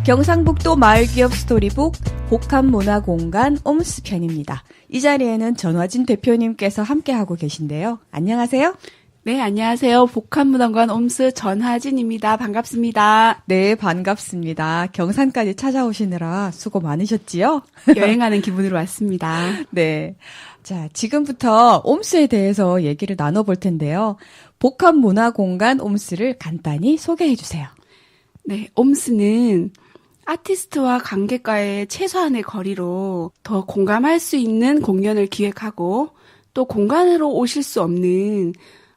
경상북도 마을기업 스토리북 복합문화공간 옴스 편입니다. 이 자리에는 전화진 대표님께서 함께하고 계신데요. 안녕하세요. 네, 안녕하세요. 복합문화공간 옴스 전하진입니다. 반갑습니다. 네, 반갑습니다. 경산까지 찾아오시느라 수고 많으셨지요? 여행하는 기분으로 왔습니다. 네. 자, 지금부터 옴스에 대해서 얘기를 나눠볼 텐데요. 복합문화공간 옴스를 간단히 소개해 주세요. 네, 옴스는 아티스트와 관객과의 최소한의 거리로 더 공감할 수 있는 공연을 기획하고 또 공간으로 오실 수 없는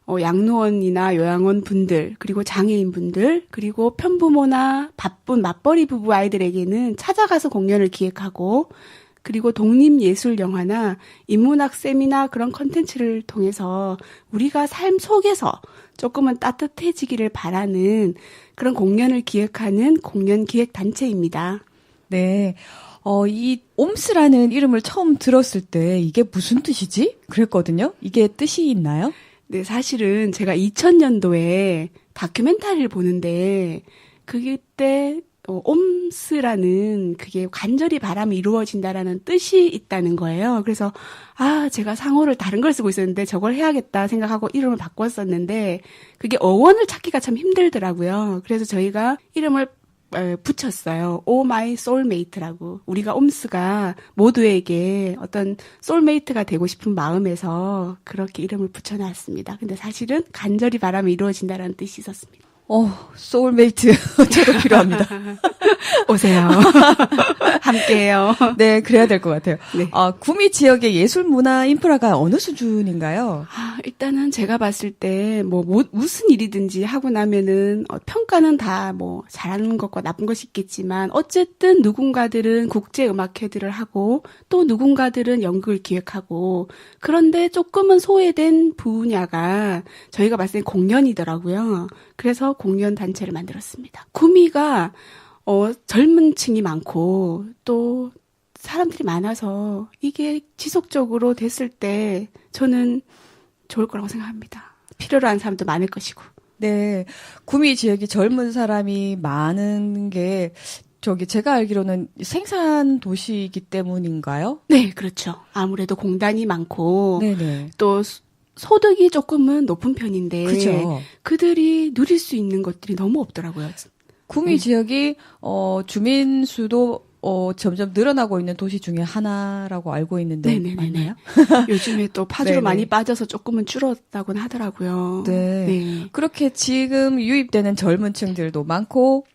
양로원이나 요양원 분들, 그리고 장애인 분들, 그리고 편부모나 바쁜 맞벌이 부부 아이들에게는 찾아가서 공연을 기획하고, 그리고 독립예술영화나 인문학 세미나 그런 컨텐츠를 통해서 우리가 삶 속에서 조금은 따뜻해지기를 바라는 그런 공연을 기획하는 공연 기획 단체입니다. 네. 이 옴스라는 이름을 처음 들었을 때 이게 무슨 뜻이지? 그랬거든요. 이게 뜻이 있나요? 네, 사실은 제가 2000년도에 다큐멘터리를 보는데 그때 옴스라는 그게 간절히 바람이 이루어진다라는 뜻이 있다는 거예요. 그래서 제가 상호를 다른 걸 쓰고 있었는데 저걸 해야겠다 생각하고 이름을 바꿨었는데 그게 어원을 찾기가 참 힘들더라고요. 그래서 저희가 이름을 붙였어요. 오 마이 소울메이트라고. 우리가 옴스가 모두에게 어떤 소울메이트가 되고 싶은 마음에서 그렇게 이름을 붙여놨습니다. 근데 사실은 간절히 바람이 이루어진다라는 뜻이 있었습니다. 소울메이트 저도 필요합니다. 오세요. 함께해요. 네, 그래야 될 것 같아요. 네. 구미 지역의 예술 문화 인프라가 어느 수준인가요? 일단은 제가 봤을 때 무슨 일이든지 하고 나면은 평가는 다 잘하는 것과 나쁜 것이 있겠지만 어쨌든 누군가들은 국제음악회들을 하고 또 누군가들은 연극을 기획하고 그런데 조금은 소외된 분야가 저희가 봤을 때 공연이더라고요. 그래서 공연 단체를 만들었습니다. 구미가 젊은 층이 많고 또 사람들이 많아서 이게 지속적으로 됐을 때 저는 좋을 거라고 생각합니다. 필요로 하는 사람도 많을 것이고. 네. 구미 지역이 젊은 사람이 많은 게 제가 알기로는 생산 도시이기 때문인가요? 네, 그렇죠. 아무래도 공단이 많고 네네. 또 소득이 조금은 높은 편인데 그죠. 그들이 누릴 수 있는 것들이 너무 없더라고요. 구미 지역이 주민 수도 점점 늘어나고 있는 도시 중에 하나라고 알고 있는데 맞나요? 요즘에 또 파주로 많이 빠져서 조금은 줄었다고는 하더라고요. 네. 네. 그렇게 지금 유입되는 젊은 층들도 많고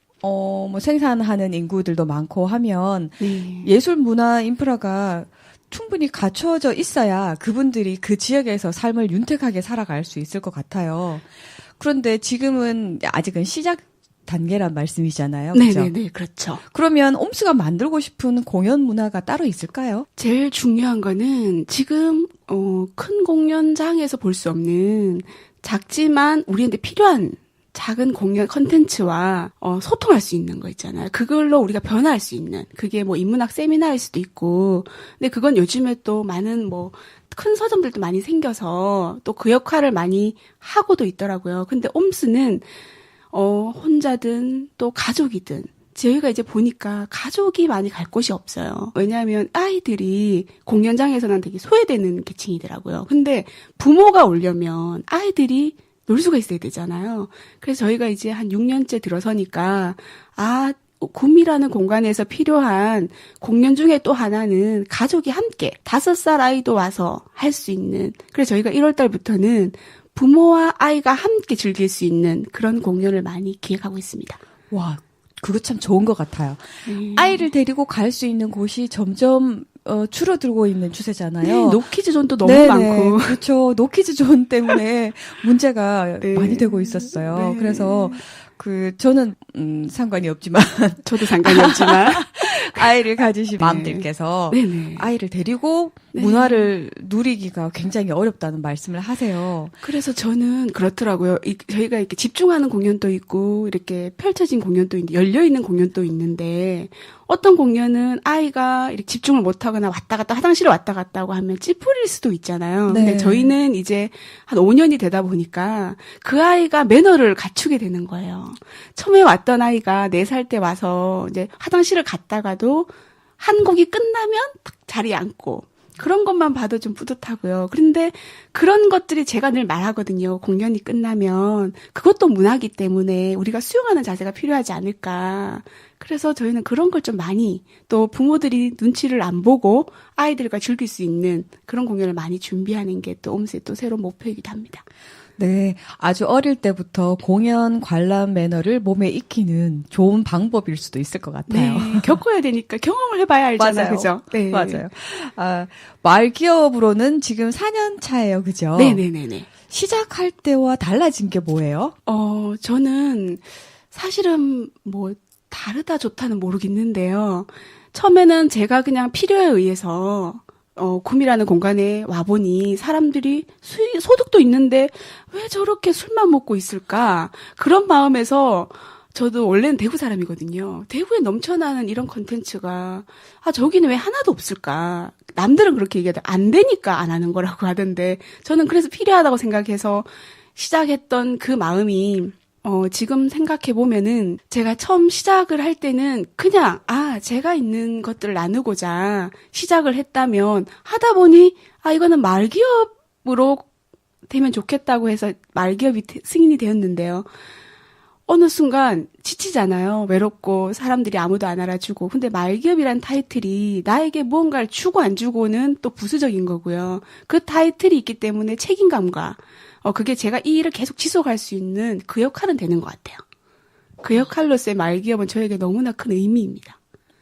생산하는 인구들도 많고 하면 네. 예술 문화 인프라가 충분히 갖춰져 있어야 그분들이 그 지역에서 삶을 윤택하게 살아갈 수 있을 것 같아요. 그런데 지금은 아직은 시작 단계란 말씀이잖아요. 그렇죠? 네네네, 그렇죠. 그러면 옴스가 만들고 싶은 공연 문화가 따로 있을까요? 제일 중요한 거는 지금 큰 공연장에서 볼 수 없는 작지만 우리한테 필요한 작은 공연 컨텐츠와 소통할 수 있는 거 있잖아요. 그걸로 우리가 변화할 수 있는 그게 인문학 세미나일 수도 있고 근데 그건 요즘에 또 많은 큰 서점들도 많이 생겨서 또 그 역할을 많이 하고도 있더라고요. 근데 옴스는 혼자든 또 가족이든 저희가 이제 보니까 가족이 많이 갈 곳이 없어요. 왜냐하면 아이들이 공연장에서는 되게 소외되는 계층이더라고요. 근데 부모가 오려면 아이들이 놀 수가 있어야 되잖아요. 그래서 저희가 이제 한 6년째 들어서니까 구미라는 공간에서 필요한 공연 중에 또 하나는 가족이 함께 5살 아이도 와서 할 수 있는 그래서 저희가 1월 달부터는 부모와 아이가 함께 즐길 수 있는 그런 공연을 많이 기획하고 있습니다. 와, 그거 참 좋은 것 같아요. 아이를 데리고 갈 수 있는 곳이 점점 줄어들고 있는 추세잖아요. 네, 노키즈존도 너무 네네, 많고. 그렇죠. 노키즈존 때문에 문제가 많이 되고 있었어요. 네. 그래서 저는 상관이 없지만 저도 상관이 없지만 아이를 가지신 네. 맘들께서 네네. 아이를 데리고 네. 문화를 누리기가 굉장히 어렵다는 말씀을 하세요. 그래서 저는 그렇더라고요. 저희가 이렇게 집중하는 공연도 있고, 이렇게 펼쳐진 공연도 있는데, 열려있는 공연도 있는데, 어떤 공연은 아이가 이렇게 집중을 못하거나 왔다 갔다, 화장실을 왔다 갔다 하고 하면 찌푸릴 수도 있잖아요. 네. 근데 저희는 이제 한 5년이 되다 보니까 그 아이가 매너를 갖추게 되는 거예요. 처음에 왔던 아이가 4살 때 와서 이제 화장실을 갔다가도 한 곡이 끝나면 딱 자리에 앉고, 그런 것만 봐도 좀 뿌듯하고요. 그런데 그런 것들이 제가 늘 말하거든요. 공연이 끝나면 그것도 문화이기 때문에 우리가 수용하는 자세가 필요하지 않을까. 그래서 저희는 그런 걸 좀 많이, 또 부모들이 눈치를 안 보고 아이들과 즐길 수 있는 그런 공연을 많이 준비하는 게 또 옴스의 또 새로운 목표이기도 합니다. 네, 아주 어릴 때부터 공연 관람 매너를 몸에 익히는 좋은 방법일 수도 있을 것 같아요. 네, 겪어야 되니까 경험을 해봐야 알잖아요. 맞아요. 그죠? 네. 맞아요. 아, 말기업으로는 지금 4년 차예요. 그죠? 네네네네. 시작할 때와 달라진 게 뭐예요? 저는 사실은 뭐 다르다 좋다는 모르겠는데요. 처음에는 제가 그냥 필요에 의해서 구미라는 공간에 와보니 사람들이 소득도 있는데 왜 저렇게 술만 먹고 있을까? 그런 마음에서 저도 원래는 대구 사람이거든요. 대구에 넘쳐나는 이런 컨텐츠가 저기는 왜 하나도 없을까? 남들은 그렇게 얘기하다 안 되니까 안 하는 거라고 하던데 저는 그래서 필요하다고 생각해서 시작했던 그 마음이 지금 생각해 보면은 제가 처음 시작을 할 때는 그냥 제가 있는 것들을 나누고자 시작을 했다면 하다 보니 이거는 말기업으로 되면 좋겠다고 해서 말기업이 승인이 되었는데요. 어느 순간 지치잖아요. 외롭고 사람들이 아무도 안 알아주고. 근데 말기업이란 타이틀이 나에게 무언가를 주고 안 주고는 또 부수적인 거고요. 그 타이틀이 있기 때문에 책임감과 그게 제가 이 일을 계속 지속할 수 있는 그 역할은 되는 것 같아요. 그 역할로서의 말기업은 저에게 너무나 큰 의미입니다.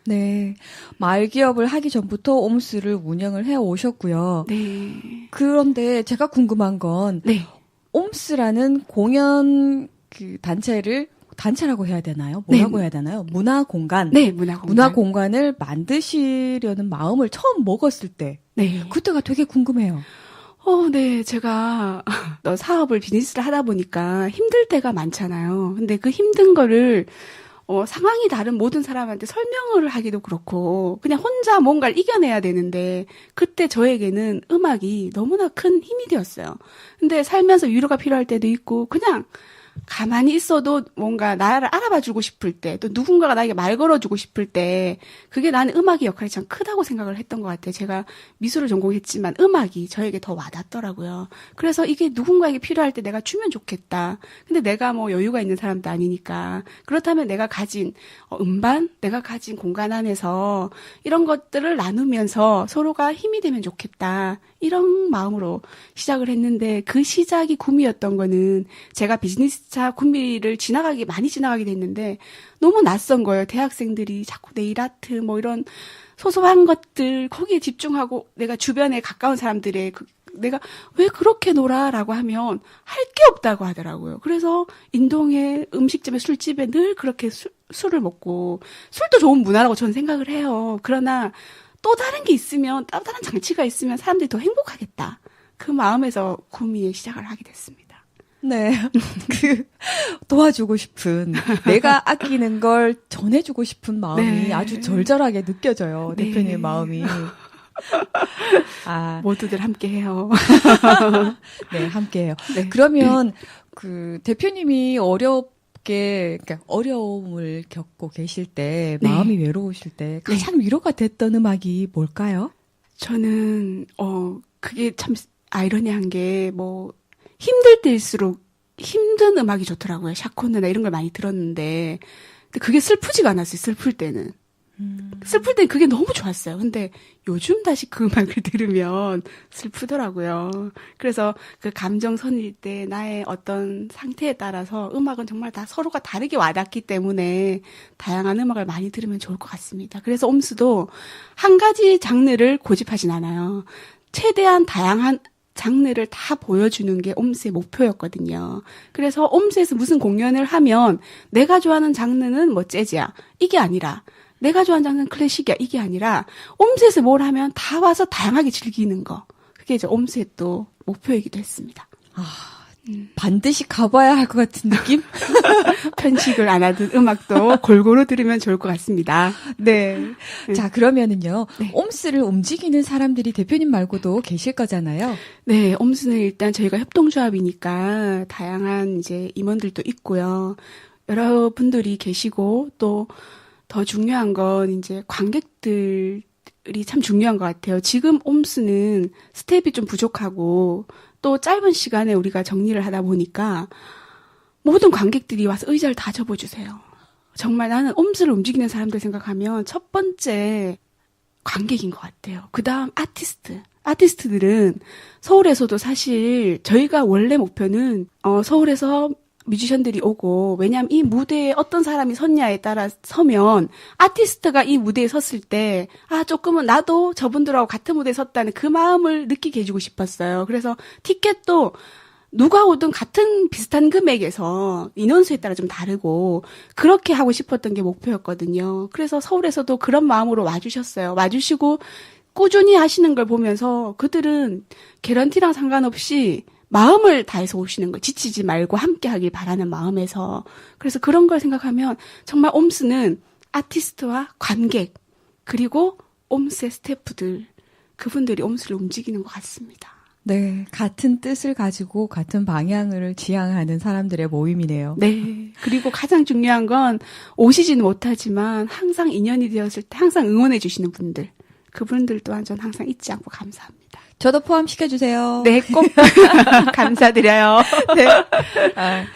네. 말기업을 하기 전부터 옴스를 운영을 해 오셨고요. 네. 그런데 제가 궁금한 건 네. 옴스라는 공연 그 단체라고 해야 되나요? 뭐라고 네. 해야 되나요? 문화공간. 네, 문화공간. 문화공간을 만드시려는 마음을 처음 먹었을 때. 네. 그때가 되게 궁금해요. 네. 제가 사업을 비즈니스를 하다 보니까 힘들 때가 많잖아요. 근데 그 힘든 거를 상황이 다른 모든 사람한테 설명을 하기도 그렇고 그냥 혼자 뭔가를 이겨내야 되는데 그때 저에게는 음악이 너무나 큰 힘이 되었어요. 근데 살면서 위로가 필요할 때도 있고 그냥 가만히 있어도 뭔가 나를 알아봐주고 싶을 때, 또 누군가가 나에게 말 걸어주고 싶을 때, 그게 나는 음악의 역할이 참 크다고 생각을 했던 것 같아요. 제가 미술을 전공했지만 음악이 저에게 더 와닿더라고요. 그래서 이게 누군가에게 필요할 때 내가 주면 좋겠다. 근데 내가 뭐 여유가 있는 사람도 아니니까. 그렇다면 내가 가진 음반, 내가 가진 공간 안에서 이런 것들을 나누면서 서로가 힘이 되면 좋겠다. 이런 마음으로 시작을 했는데 그 시작이 구미였던 거는 제가 비즈니스차 구미를 많이 지나가게 됐는데 너무 낯선 거예요. 대학생들이 자꾸 네일 아트 뭐 이런 소소한 것들 거기에 집중하고 내가 주변에 가까운 사람들의 내가 왜 그렇게 놀아라고 하면 할 게 없다고 하더라고요. 그래서 인동의 음식집에 술집에 늘 그렇게 술을 먹고 술도 좋은 문화라고 저는 생각을 해요. 그러나 또 다른 게 있으면, 또 다른 장치가 있으면 사람들이 더 행복하겠다. 그 마음에서 구미에 시작을 하게 됐습니다. 네. 도와주고 싶은, 내가 아끼는 걸 전해주고 싶은 마음이 네. 아주 절절하게 느껴져요. 네. 대표님의 마음이. 모두들 함께 해요. 네, 함께해요. 네. 그러면 대표님이 그러니까 어려움을 겪고 계실 때, 네. 마음이 외로우실 때 가장 위로가 됐던 음악이 뭘까요? 저는 그게 참 아이러니한 게 힘들 때일수록 힘든 음악이 좋더라고요. 샤코느나 이런 걸 많이 들었는데 근데 그게 슬프지가 않았어요. 슬플 때는. 슬플 땐 그게 너무 좋았어요. 근데 요즘 다시 그 음악을 들으면 슬프더라고요. 그래서 그 감정선일 때 나의 어떤 상태에 따라서 음악은 정말 다 서로가 다르게 와닿기 때문에 다양한 음악을 많이 들으면 좋을 것 같습니다. 그래서 옴스도 한 가지 장르를 고집하진 않아요. 최대한 다양한 장르를 다 보여주는 게 옴스의 목표였거든요. 그래서 옴스에서 무슨 공연을 하면 내가 좋아하는 장르는 재즈야. 이게 아니라 내가 좋아하는 장르는 클래식이야 이게 아니라 옴셋에서 뭘 하면 다 와서 다양하게 즐기는 거. 그게 이제 옴셋 또 목표이기도 했습니다. 반드시 가봐야 할 것 같은 느낌? 편식을 안 하던 음악도 골고루 들으면 좋을 것 같습니다. 네. 자, 그러면은요. 네. 옴스를 움직이는 사람들이 대표님 말고도 계실 거잖아요. 네, 옴스는 일단 저희가 협동조합이니까 다양한 이제 임원들도 있고요. 여러분들이 계시고 또 더 중요한 건 이제 관객들이 참 중요한 것 같아요. 지금 옴스는 스텝이 좀 부족하고 또 짧은 시간에 우리가 정리를 하다 보니까 모든 관객들이 와서 의자를 다 접어주세요. 정말 나는 옴스를 움직이는 사람들 생각하면 첫 번째 관객인 것 같아요. 그 다음 아티스트들은 서울에서도 사실 저희가 원래 목표는 서울에서 뮤지션들이 오고 왜냐하면 이 무대에 어떤 사람이 섰냐에 따라 서면 아티스트가 이 무대에 섰을 때 조금은 나도 저분들하고 같은 무대에 섰다는 그 마음을 느끼게 해주고 싶었어요. 그래서 티켓도 누가 오든 같은 비슷한 금액에서 인원수에 따라 좀 다르고 그렇게 하고 싶었던 게 목표였거든요. 그래서 서울에서도 그런 마음으로 와주셨어요. 와주시고 꾸준히 하시는 걸 보면서 그들은 개런티랑 상관없이 마음을 다해서 오시는 거 지치지 말고 함께 하길 바라는 마음에서 그래서 그런 걸 생각하면 정말 옴스는 아티스트와 관객 그리고 옴스의 스태프들 그분들이 옴스를 움직이는 것 같습니다. 네. 같은 뜻을 가지고 같은 방향을 지향하는 사람들의 모임이네요. 네. 그리고 가장 중요한 건 오시지는 못하지만 항상 인연이 되었을 때 항상 응원해 주시는 분들 그분들 또한 전 항상 잊지 않고 감사합니다. 저도 포함시켜주세요. 네, 꼭 감사드려요. 네.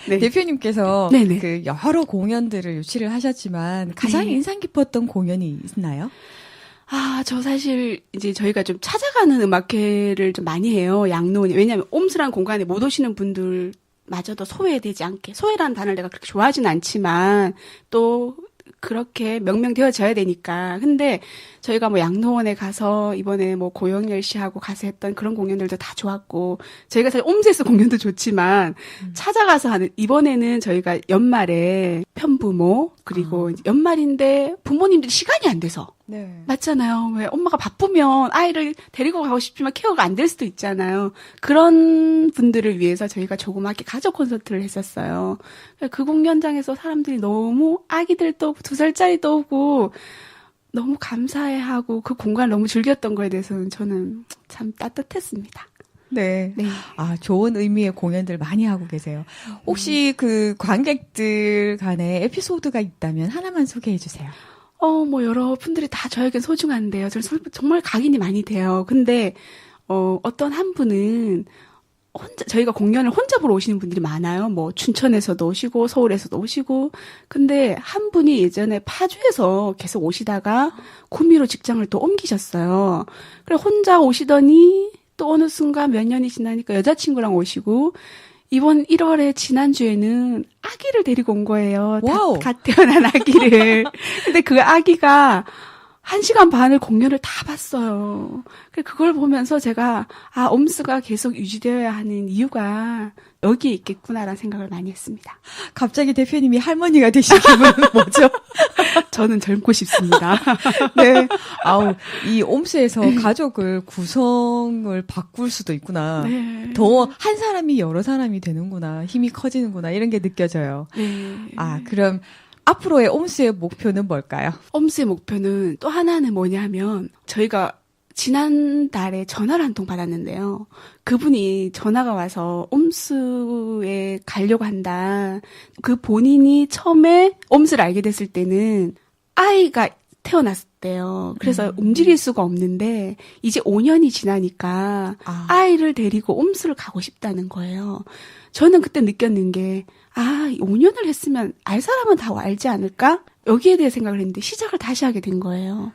네. 대표님께서 네네. 그 여러 공연들을 유치를 하셨지만 가장 네. 인상 깊었던 공연이 있나요? 저 사실 이제 저희가 좀 찾아가는 음악회를 좀 많이 해요. 양로원이. 왜냐하면 옴스란 공간에 못 오시는 분들 마저도 소외되지 않게. 소외라는 단어를 내가 그렇게 좋아하지는 않지만 또 그렇게 명명되어져야 되니까. 근데 저희가 뭐 양로원에 가서 이번에 뭐 고영열 씨하고 가서 했던 그런 공연들도 다 좋았고 저희가 사실 옴스에서 공연도 좋지만 찾아가서 하는 이번에는 저희가 연말에 편부모 그리고 연말인데 부모님들이 시간이 안 돼서 네. 맞잖아요. 왜 엄마가 바쁘면 아이를 데리고 가고 싶지만 케어가 안 될 수도 있잖아요. 그런 분들을 위해서 저희가 조그맣게 가족 콘서트를 했었어요. 그 공연장에서 사람들이 너무 아기들도 2살짜리도 오고 너무 감사해하고 그 공간을 너무 즐겼던 거에 대해서는 저는 참 따뜻했습니다. 네. 네. 좋은 의미의 공연들 많이 하고 계세요. 혹시 그 관객들 간에 에피소드가 있다면 하나만 소개해 주세요. 뭐 여러 분들이 다 저에겐 소중한데요. 저는 정말 각인이 많이 돼요. 근데 어떤 한 분은 저희가 공연을 혼자 보러 오시는 분들이 많아요. 뭐 춘천에서도 오시고 서울에서도 오시고. 근데 한 분이 예전에 파주에서 계속 오시다가 구미로 직장을 또 옮기셨어요. 그래 혼자 오시더니 또 어느 순간 몇 년이 지나니까 여자친구랑 오시고 이번 1월에 지난주에는 아기를 데리고 온 거예요. 와우. 갓 태어난 아기를. 근데 그 아기가 1시간 반을 공연을 다 봤어요. 그걸 보면서 제가 옴스가 계속 유지되어야 하는 이유가 여기에 있겠구나라는 생각을 많이 했습니다. 갑자기 대표님이 할머니가 되신 기분은 뭐죠? 저는 젊고 싶습니다. 네. 이 옴스에서 가족을 구성을 바꿀 수도 있구나. 네. 더 한 사람이 여러 사람이 되는구나. 힘이 커지는구나. 이런 게 느껴져요. 네. 그럼 앞으로의 옴스의 목표는 뭘까요? 옴스의 목표는 또 하나는 뭐냐면 저희가 지난달에 전화를 한 통 받았는데요. 그분이 전화가 와서 옴스에 가려고 한다. 그 본인이 처음에 옴스를 알게 됐을 때는 아이가 태어났대요. 그래서 움직일 수가 없는데 이제 5년이 지나니까 아이를 데리고 옴스를 가고 싶다는 거예요. 저는 그때 느꼈는 게 5년을 했으면 알 사람은 다 알지 않을까? 여기에 대해 생각을 했는데 시작을 다시 하게 된 거예요.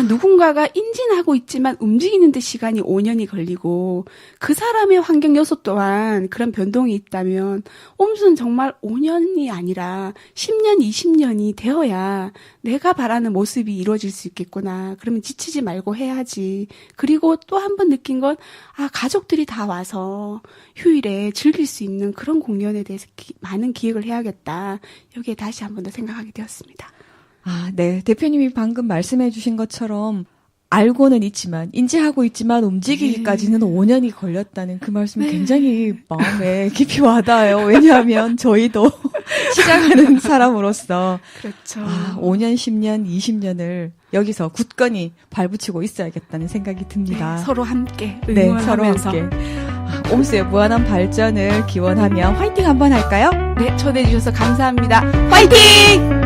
누군가가 인진하고 있지만 움직이는 데 시간이 5년이 걸리고 그 사람의 환경 요소 또한 그런 변동이 있다면 옴스는 정말 5년이 아니라 10년, 20년이 되어야 내가 바라는 모습이 이루어질 수 있겠구나. 그러면 지치지 말고 해야지. 그리고 또 한 번 느낀 건 가족들이 다 와서 휴일에 즐길 수 있는 그런 공연에 대해서 많은 기획을 해야겠다. 여기에 다시 한 번 더 생각하게 되었습니다. 아, 네. 대표님이 방금 말씀해 주신 것처럼 알고는 있지만, 인지하고 있지만 움직이기까지는 5년이 걸렸다는 그 말씀이 굉장히 마음에 깊이 와닿아요. 왜냐하면 저희도 시작하는 사람으로서 그렇죠. 5년, 10년, 20년을 여기서 굳건히 발붙이고 있어야겠다는 생각이 듭니다. 네, 서로 함께 네, 응원하면서. 서로 함께. 옴스의 무한한 발전을 기원하며 화이팅 한번 할까요? 네, 초대해 주셔서 감사합니다. 화이팅!